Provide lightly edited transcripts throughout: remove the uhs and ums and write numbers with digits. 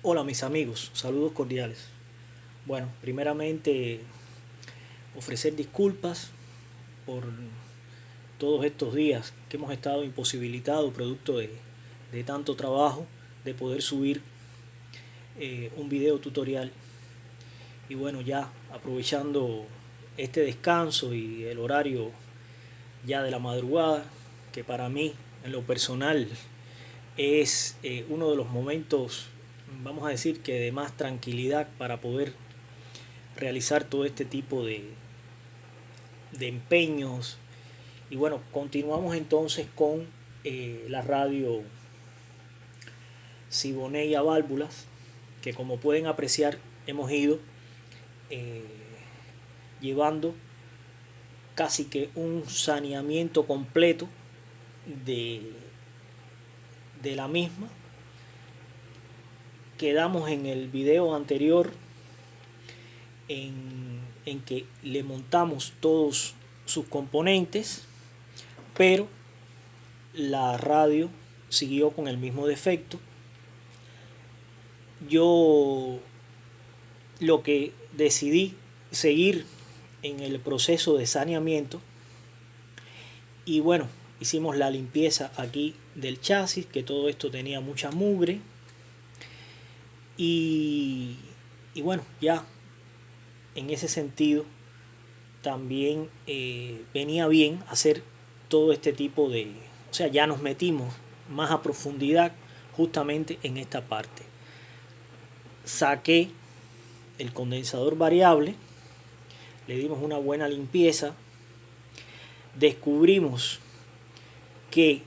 Hola mis amigos, saludos cordiales. Bueno, primeramente ofrecer disculpas por todos estos días que hemos estado imposibilitados producto de tanto trabajo, de poder subir un video tutorial. Y bueno, ya aprovechando este descanso y el horario ya de la madrugada, que para mí en lo personal es uno de los momentos, vamos a decir que de más tranquilidad para poder realizar todo este tipo de empeños. Y bueno, continuamos entonces con la radio Siboney a válvulas, que como pueden apreciar hemos ido eh, llevando casi que un saneamiento completo de, de la misma. Quedamos en el video anterior en que le montamos todos sus componentes, pero la radio siguió con el mismo defecto. Yo lo que decidí seguir en el proceso de saneamiento y bueno, hicimos la limpieza aquí del chasis, que todo esto tenía mucha mugre y, y bueno, ya en ese sentido también venía bien hacer todo este tipo de, o sea, ya nos metimos más a profundidad justamente en esta parte. Saqué el condensador variable, le dimos una buena limpieza, descubrimos que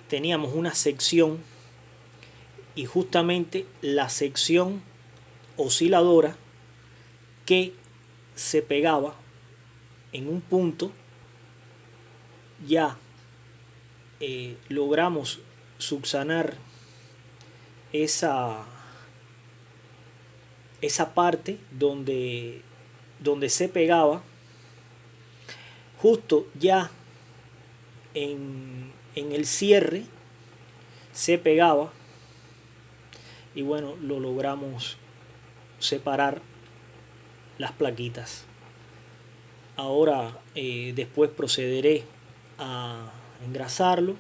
teníamos una sección y justamente la sección osciladora que se pegaba en un punto. Ya logramos subsanar esa parte donde se pegaba justo ya en el cierre, se pegaba y bueno, lo logramos separar las plaquitas. Ahora después procederé a engrasarlo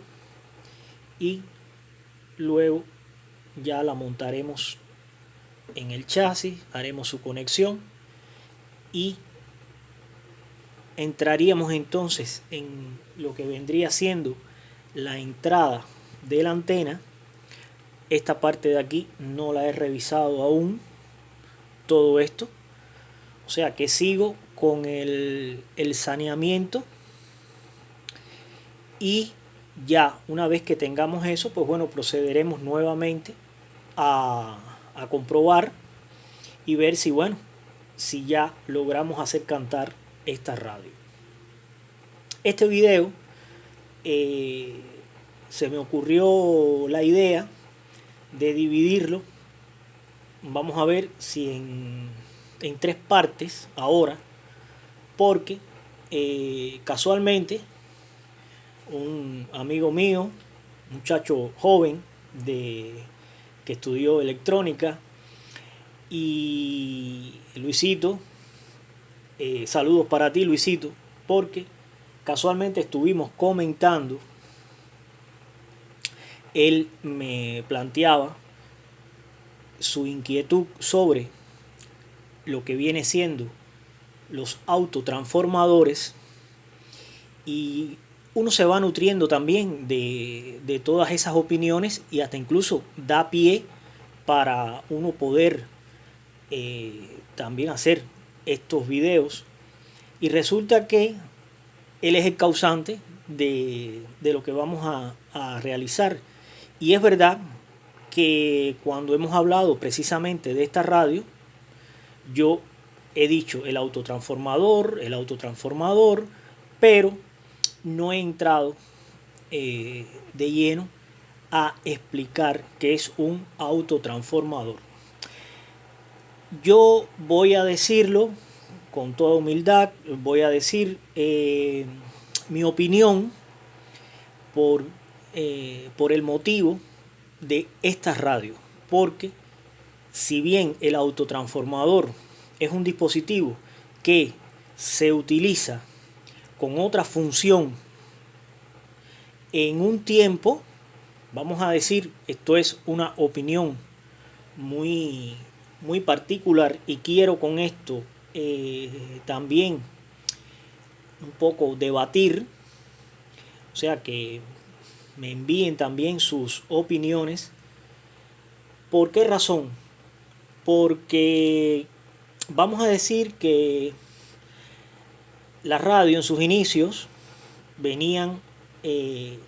y luego ya la montaremos en el chasis, haremos su conexión y entraríamos entonces en lo que vendría siendo la entrada de la antena. Esta parte de aquí no la he revisado aún, todo esto, o sea que sigo con el saneamiento y ya una vez que tengamos eso, pues bueno, procederemos nuevamente a comprobar y ver si bueno, si ya logramos hacer cantar esta radio. Este video se me ocurrió la idea de dividirlo. Vamos a ver si en tres partes ahora, porque casualmente un amigo mío, muchacho joven que estudió electrónica, y Luisito, saludos para ti Luisito, porque casualmente estuvimos comentando, él me planteaba su inquietud sobre lo que viene siendo los autotransformadores y uno se va nutriendo también de todas esas opiniones y hasta incluso da pie para uno poder también hacer estos videos y resulta que él es el causante de lo que vamos a realizar y es verdad que cuando hemos hablado precisamente de esta radio yo he dicho el autotransformador, pero no he entrado de lleno a explicar qué es un autotransformador. Yo voy a decirlo con toda humildad, voy a decir mi opinión por el motivo de esta radio, porque si bien el autotransformador es un dispositivo que se utiliza con otra función en un tiempo, vamos a decir, esto es una opinión muy, muy particular y quiero con esto también un poco debatir, o sea que me envíen también sus opiniones. ¿Por qué razón? Porque vamos a decir que la radio en sus inicios venían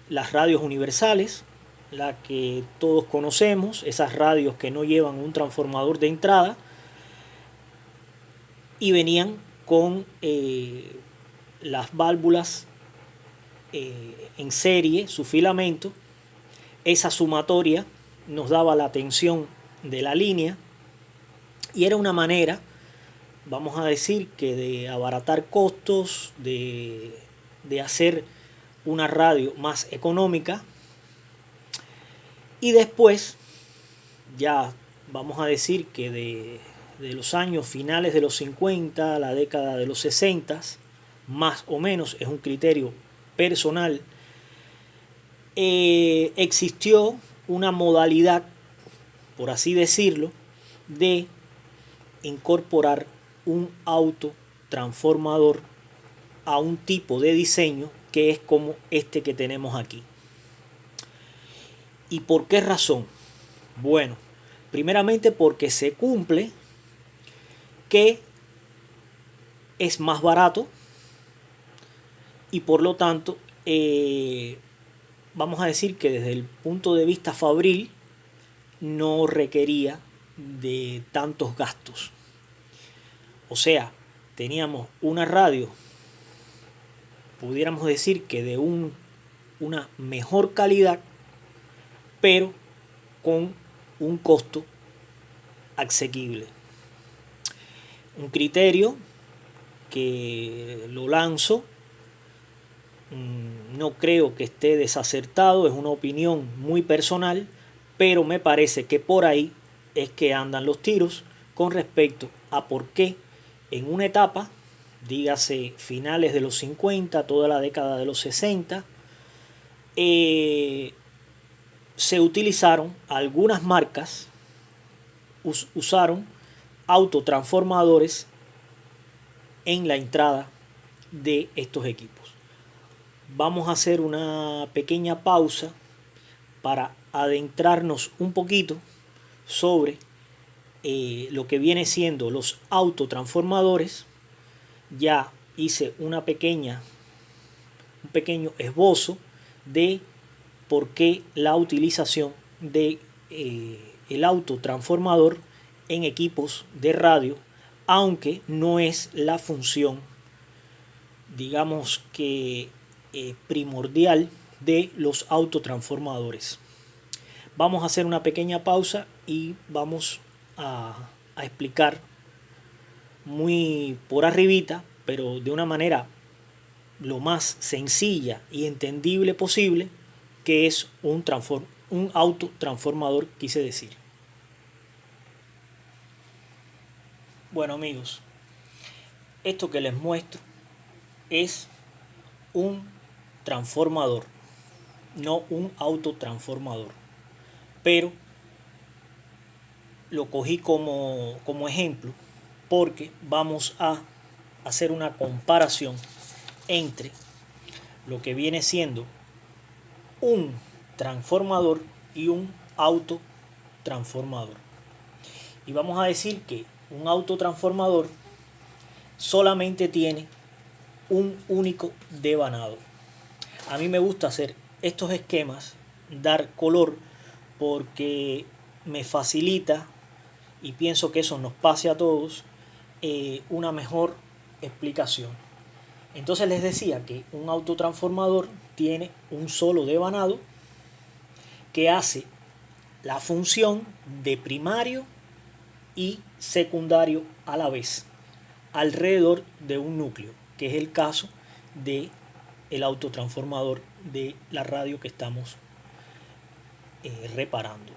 las radios universales, la que todos conocemos, esas radios que no llevan un transformador de entrada, y venían con las válvulas en serie, su filamento. Esa sumatoria nos daba la tensión de la línea y era una manera, vamos a decir, que de abaratar costos, de hacer una radio más económica. Y después, ya vamos a decir que de los años finales de los 50, la década de los 60, más o menos, es un criterio personal, existió una modalidad, por así decirlo, de incorporar un autotransformador a un tipo de diseño que es como este que tenemos aquí. ¿Y por qué razón? Bueno, primeramente porque se cumple que es más barato y por lo tanto vamos a decir que desde el punto de vista fabril no requería de tantos gastos. O sea, teníamos una radio, pudiéramos decir que de una mejor calidad, pero con un costo asequible. Un criterio que lo lanzo, no creo que esté desacertado, es una opinión muy personal, pero me parece que por ahí es que andan los tiros con respecto a por qué en una etapa, dígase finales de los 50, toda la década de los 60, se utilizaron algunas marcas, usaron autotransformadores en la entrada de estos equipos. Vamos a hacer una pequeña pausa para adentrarnos un poquito sobre lo que viene siendo los autotransformadores. Ya hice un pequeño esbozo de por qué la utilización de el autotransformador en equipos de radio, aunque no es la función, digamos que primordial de los autotransformadores. Vamos a hacer una pequeña pausa y vamos a explicar muy por arribita, pero de una manera lo más sencilla y entendible posible, que es un autotransformador, quise decir. Bueno amigos, esto que les muestro es un transformador, no un autotransformador, pero lo cogí como ejemplo porque vamos a hacer una comparación entre lo que viene siendo un transformador y un autotransformador. Y vamos a decir que un autotransformador solamente tiene un único devanado. A mí me gusta hacer estos esquemas, dar color, porque me facilita, y pienso que eso nos pase a todos, una mejor explicación. Entonces les decía que un autotransformador tiene un solo devanado que hace la función de primario y secundario a la vez alrededor de un núcleo, que es el caso de el autotransformador de la radio que estamos reparando.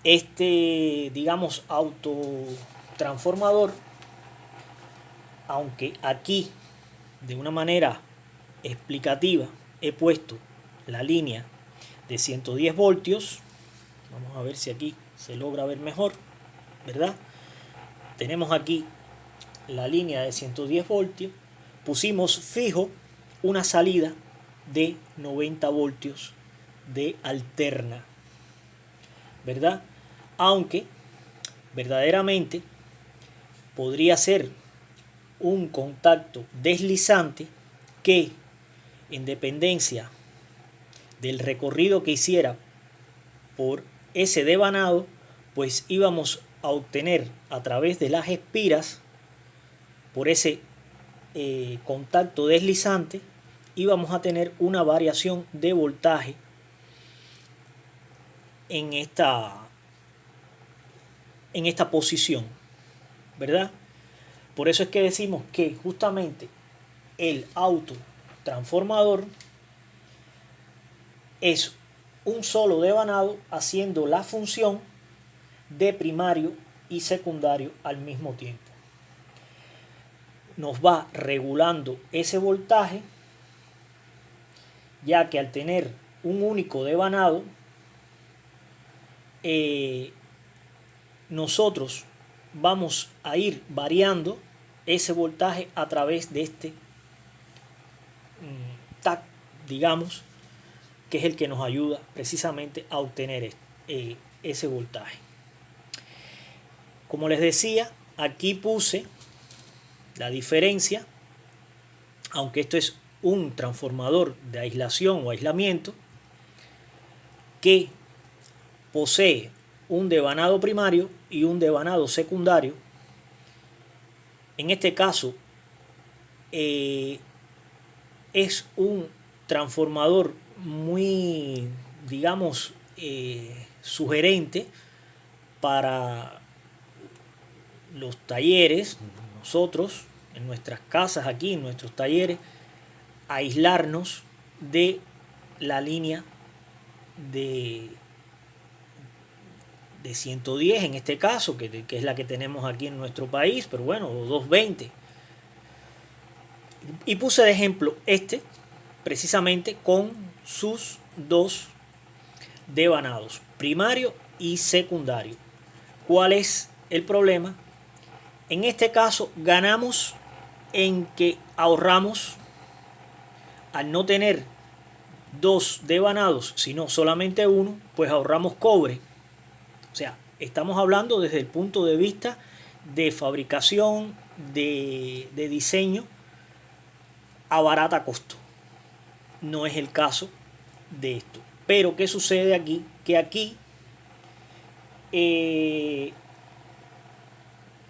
Este, digamos, autotransformador, aunque aquí de una manera explicativa he puesto la línea de 110 voltios, vamos a ver si aquí se logra ver mejor, ¿verdad? Tenemos aquí la línea de 110 voltios, pusimos fijo una salida de 90 voltios de alterna, ¿verdad? Aunque verdaderamente podría ser un contacto deslizante que, en dependencia del recorrido que hiciera por ese devanado, pues íbamos a obtener a través de las espiras, por ese contacto deslizante, íbamos a tener una variación de voltaje en esta posición, ¿verdad? Por eso es que decimos que justamente el autotransformador es un solo devanado haciendo la función de primario y secundario al mismo tiempo. Nos va regulando ese voltaje, ya que al tener un único devanado, nosotros vamos a ir variando ese voltaje a través de este TAC, digamos, que es el que nos ayuda precisamente a obtener ese voltaje. Como les decía, aquí puse la diferencia, aunque esto es un transformador de aislación o aislamiento que posee un devanado primario y un devanado secundario. En este caso es un transformador muy, digamos, sugerente para los talleres. Nosotros en nuestras casas, aquí en nuestros talleres, aislarnos de la línea de 110 en este caso, que es la que tenemos aquí en nuestro país, pero bueno, 220. Y puse de ejemplo precisamente con sus dos devanados, primario y secundario. ¿Cuál es el problema? En este caso ganamos en que ahorramos, al no tener dos devanados, sino solamente uno, pues ahorramos cobre. O sea, estamos hablando desde el punto de vista de fabricación, de diseño, a barata costo. No es el caso de esto. Pero ¿qué sucede aquí? Que aquí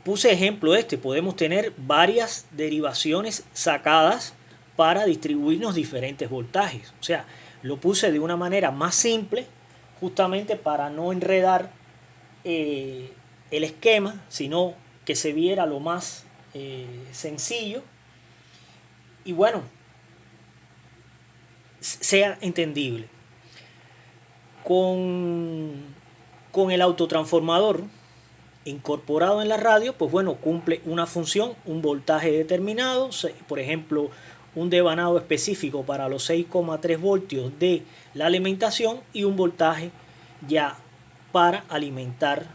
puse ejemplo podemos tener varias derivaciones sacadas para distribuirnos diferentes voltajes. O sea, lo puse de una manera más simple, justamente para no enredar el esquema, sino que se viera lo más sencillo y bueno, sea entendible. Con el autotransformador incorporado en la radio, pues bueno, cumple una función, un voltaje determinado, por ejemplo, un devanado específico para los 6,3 voltios de la alimentación y un voltaje ya para alimentar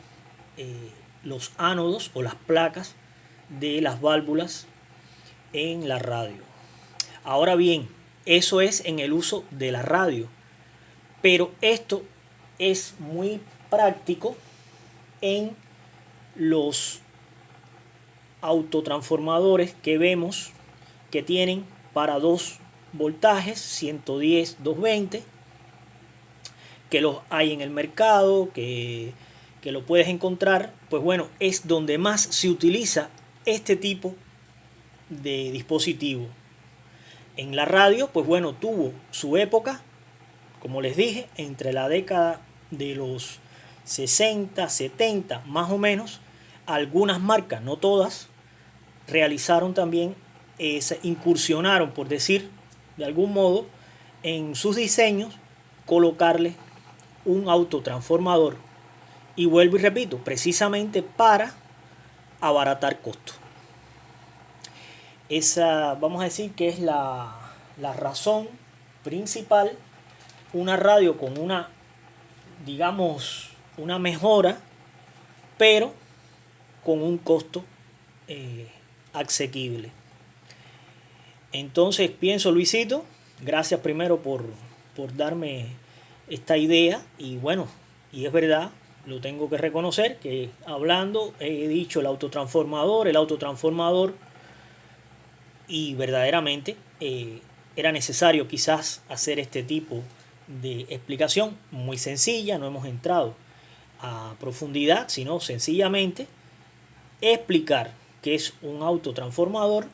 los ánodos o las placas de las válvulas en la radio. Ahora bien, eso es en el uso de la radio, pero esto es muy práctico en los autotransformadores que vemos que tienen para dos voltajes, 110, 220, que los hay en el mercado, que lo puedes encontrar. Pues bueno, es donde más se utiliza este tipo de dispositivo. En la radio, pues bueno, tuvo su época, como les dije, entre la década de los 60, 70, más o menos. Algunas marcas, no todas, realizaron también, incursionaron, por decir de algún modo, en sus diseños, colocarle un autotransformador Y vuelvo y repito, precisamente para abaratar costos. Esa, vamos a decir que es la razón principal. Una radio con una, digamos, una mejora, pero con un costo asequible. Entonces pienso, Luisito, gracias primero por darme esta idea. Y bueno, y es verdad, lo tengo que reconocer, que hablando he dicho el autotransformador, y verdaderamente era necesario quizás hacer este tipo de explicación muy sencilla. No hemos entrado a profundidad, sino sencillamente explicar qué es un autotransformador,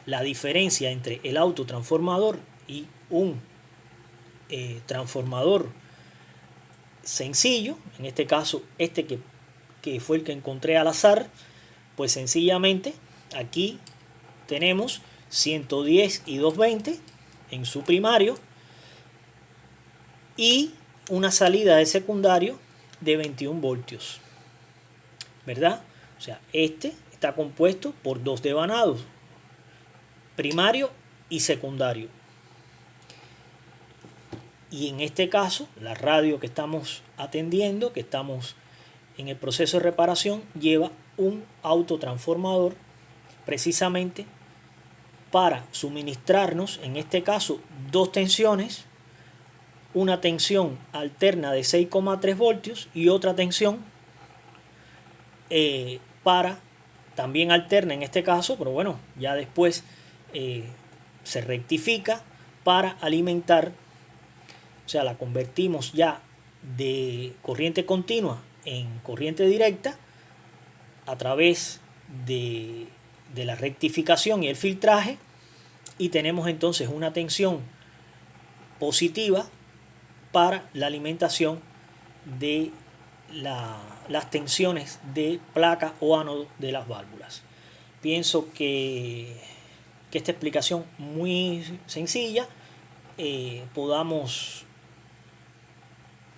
la diferencia entre el autotransformador y un transformador sencillo, en este caso este que fue el que encontré al azar. Pues sencillamente aquí tenemos 110 y 220 en su primario y una salida de secundario de 21 voltios, ¿verdad? O sea, este está compuesto por dos devanados, primario y secundario. Y en este caso, la radio que estamos atendiendo, que estamos en el proceso de reparación, lleva un autotransformador precisamente para suministrarnos, en este caso, dos tensiones, una tensión alterna de 6,3 voltios y otra tensión para, también alterna en este caso, pero bueno, ya después se rectifica para alimentar, o sea, la convertimos ya de corriente continua en corriente directa a través de la rectificación y el filtraje, y tenemos entonces una tensión positiva para la alimentación de las tensiones de placa o ánodo de las válvulas. Pienso que esta explicación muy sencilla podamos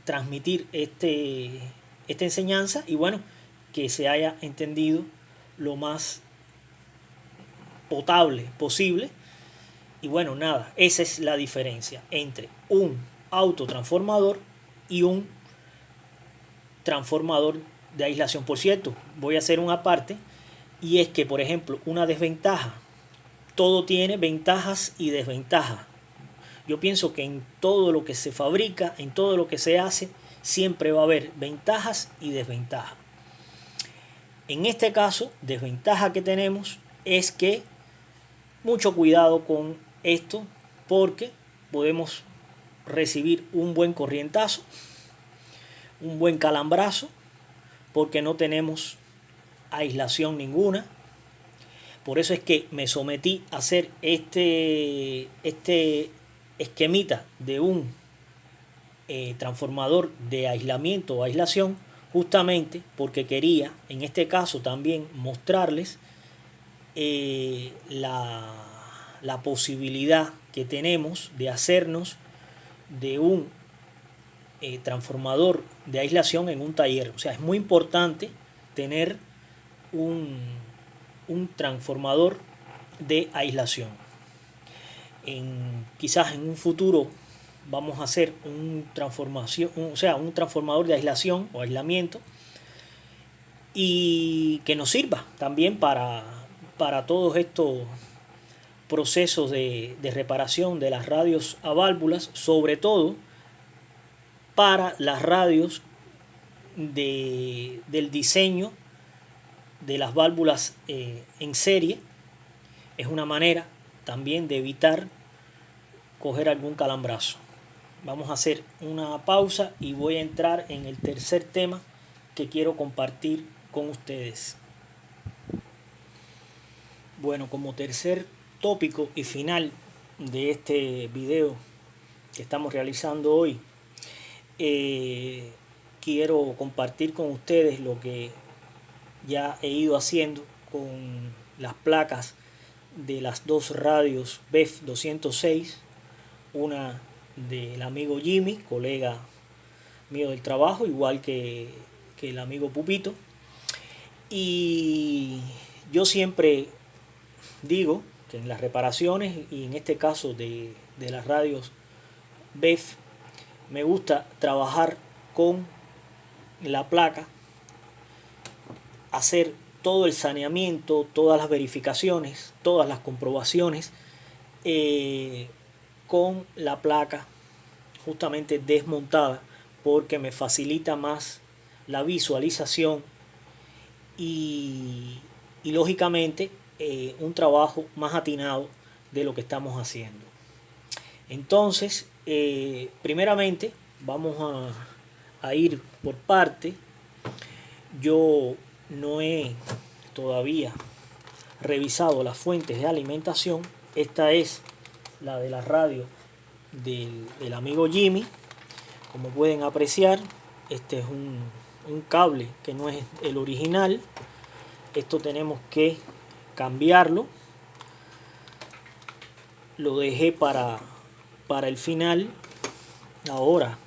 transmitir esta enseñanza, y bueno, que se haya entendido lo más potable posible. Y bueno, nada, esa es la diferencia entre un autotransformador y un transformador de aislación. Por cierto, voy a hacer una parte, y es que, por ejemplo, una desventaja, todo tiene ventajas y desventajas. Yo pienso que en todo lo que se fabrica, en todo lo que se hace, siempre va a haber ventajas y desventajas. En este caso, desventaja que tenemos es que mucho cuidado con esto, porque podemos recibir un buen corrientazo, un buen calambrazo, porque no tenemos aislación ninguna. Por eso es que me sometí a hacer este esquemita de un transformador de aislamiento o aislación, justamente porque quería en este caso también mostrarles la posibilidad que tenemos de hacernos de un transformador de aislación en un taller. O sea, es muy importante tener un transformador de aislación. Quizás en un futuro vamos a hacer un transformador de aislación o aislamiento, y que nos sirva también para todos estos procesos de reparación de las radios a válvulas, sobre todo para las radios del diseño de las válvulas en serie. Es una manera también de evitar coger algún calambrazo. Vamos a hacer una pausa y voy a entrar en el tercer tema que quiero compartir con ustedes. Bueno, como tercer tópico y final de este video que estamos realizando hoy, quiero compartir con ustedes lo que ya he ido haciendo con las placas de las dos radios BEF 206, una del amigo Jimmy, colega mío del trabajo, igual que que el amigo Pupito. Y yo siempre digo que en las reparaciones, y en este caso de las radios BEF, me gusta trabajar con la placa, hacer todo el saneamiento, todas las verificaciones, todas las comprobaciones con la placa justamente desmontada, porque me facilita más la visualización y lógicamente un trabajo más atinado de lo que estamos haciendo. Entonces, primeramente vamos a ir por parte. Yo no he todavía revisado las fuentes de alimentación. Esta es la de la radio del amigo Jimmy. Como pueden apreciar, este es un cable que no es el original. Esto tenemos que cambiarlo. Lo dejé para el final. Ahora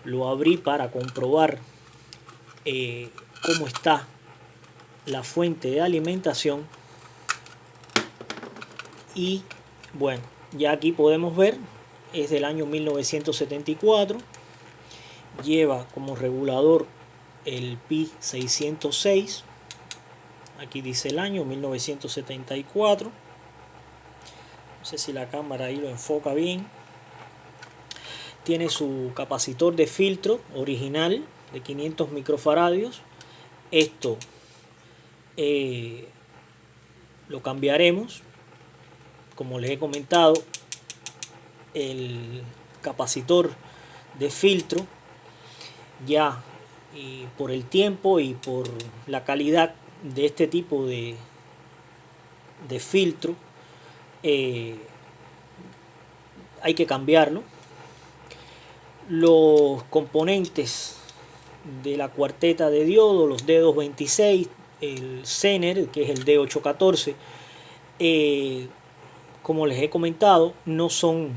lo abrí para comprobar cómo está la fuente de alimentación. Y bueno, ya aquí podemos ver, es del año 1974. Lleva como regulador el PI 606. Aquí dice el año 1974. No sé si la cámara ahí lo enfoca bien. Tiene su capacitor de filtro original de 500 microfaradios. Esto lo cambiaremos. Como les he comentado, el capacitor de filtro ya, y por el tiempo y por la calidad de este tipo de filtro, hay que cambiarlo. Los componentes de la cuarteta de diodo, los D226, el Zener, que es el D814, como les he comentado, no son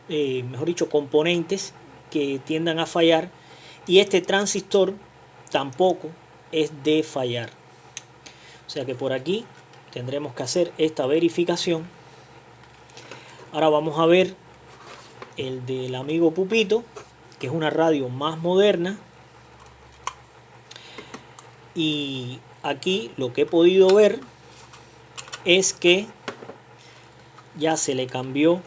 mejor dicho, componentes que tiendan a fallar, y este transistor tampoco es de fallar. O sea que por aquí tendremos que hacer esta verificación. Ahora vamos a ver el del amigo Pupito, que es una radio más moderna. Y aquí lo que he podido ver es que ya se le cambió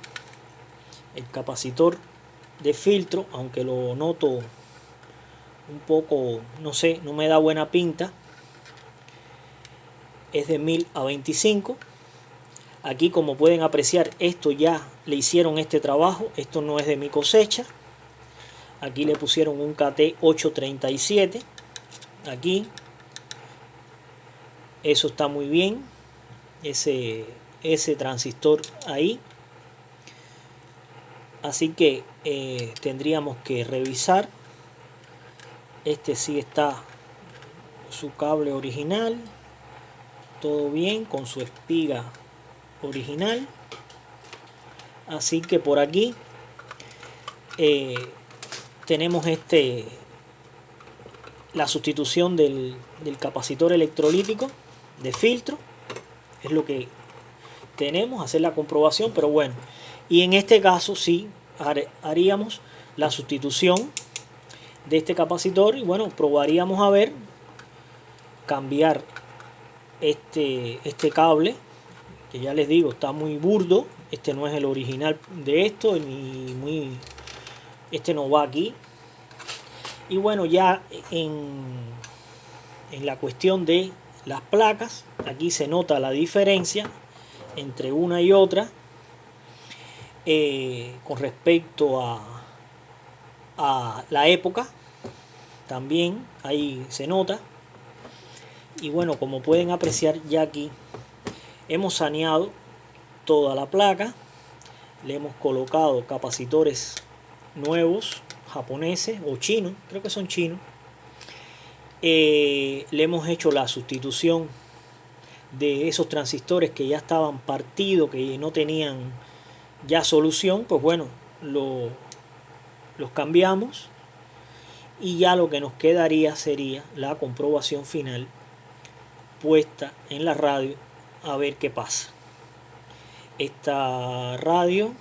el capacitor de filtro, aunque lo noto un poco, no sé, no me da buena pinta. Es de 1000 a 25. Aquí, como pueden apreciar, esto ya le hicieron este trabajo. Esto no es de mi cosecha. Aquí le pusieron un KT 837. Aquí. Eso está muy bien. Ese transistor ahí. Así que tendríamos que revisar. Este sí está su cable original. Todo bien con su espiga original. Así que por aquí tenemos la sustitución del capacitor electrolítico de filtro. Es lo que tenemos, hacer la comprobación, pero bueno. Y en este caso sí haríamos la sustitución de este capacitor y bueno, probaríamos a ver, cambiar este cable, que ya les digo está muy burdo. Este no es el original de esto, este no va aquí. Y bueno, ya en la cuestión de las placas, aquí se nota la diferencia entre una y otra con respecto a la época. También ahí se nota. Y bueno, como pueden apreciar, ya aquí hemos saneado toda la placa. Le hemos colocado capacitores nuevos, japoneses o chinos, creo que son chinos. Le hemos hecho la sustitución de esos transistores que ya estaban partidos, que no tenían ya solución. Pues bueno, los cambiamos. y ya lo que nos quedaría sería la comprobación final puesta en la radio a ver qué pasa. Esta radio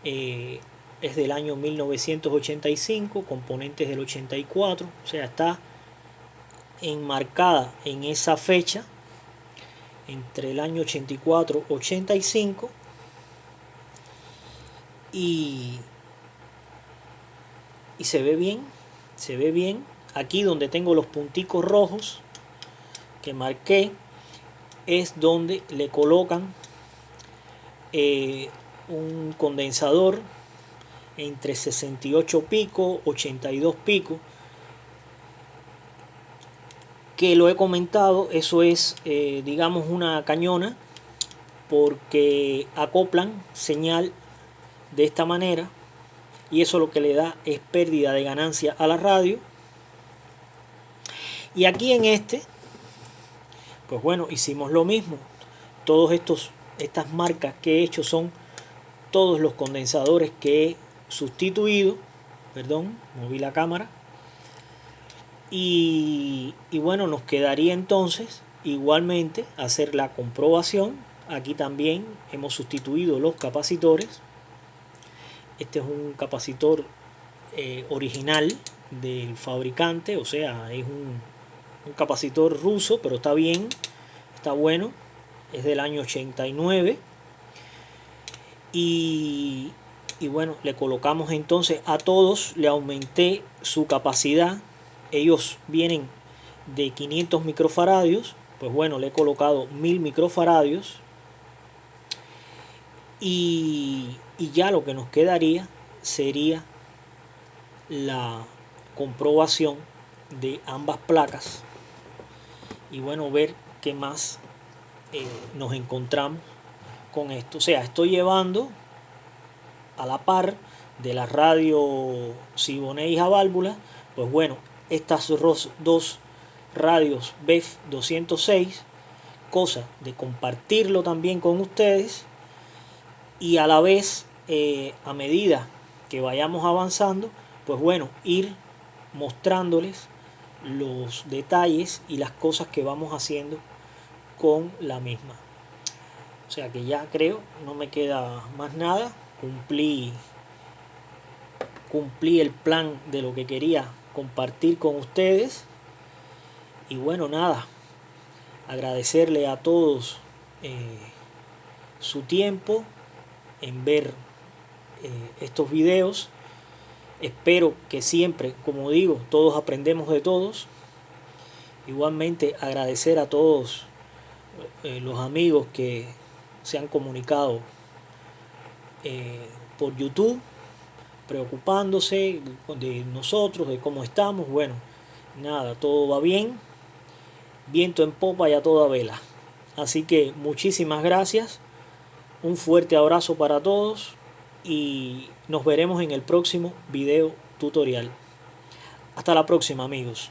es del año 1985, componentes del 84, o sea, está enmarcada en esa fecha entre el año 84 y 85 y se ve bien. Aquí donde tengo los punticos rojos que marqué es donde le colocan un condensador entre 68 pico, 82 pico, que lo he comentado, eso es digamos una cañona, porque acoplan señal de esta manera y eso lo que le da es pérdida de ganancia a la radio. Y aquí en este, pues bueno, hicimos lo mismo. Todos estas marcas que he hecho son todos los condensadores que he sustituido. Perdón, moví la cámara. Y bueno, nos quedaría entonces igualmente hacer la comprobación. Aquí también hemos sustituido los capacitores. Este es un capacitor original del fabricante, o sea, es un capacitor ruso, pero está bien, está bueno, es del año 89. Y bueno, le colocamos entonces a todos, le aumenté su capacidad. Ellos vienen de 500 microfaradios, pues bueno, le he colocado 1000 microfaradios. Y ya lo que nos quedaría sería la comprobación de ambas placas y bueno, ver qué más nos encontramos con esto. O sea, estoy llevando a la par de la radio Siboney a válvula, pues bueno, estas dos radios BEF 206, cosa de compartirlo también con ustedes y a la vez a medida que vayamos avanzando, pues bueno, ir mostrándoles los detalles y las cosas que vamos haciendo con la misma. O sea que ya creo, no me queda más nada, cumplí el plan de lo que quería compartir con ustedes. Y bueno, nada, agradecerle a todos su tiempo en ver estos videos. Espero que siempre, como digo, todos aprendemos de todos. Igualmente agradecer a todos los amigos que se han comunicado por YouTube, preocupándose de nosotros, de cómo estamos. Bueno, nada, todo va bien, viento en popa y a toda vela. Así que muchísimas gracias, un fuerte abrazo para todos y nos veremos en el próximo video tutorial. Hasta la próxima, amigos.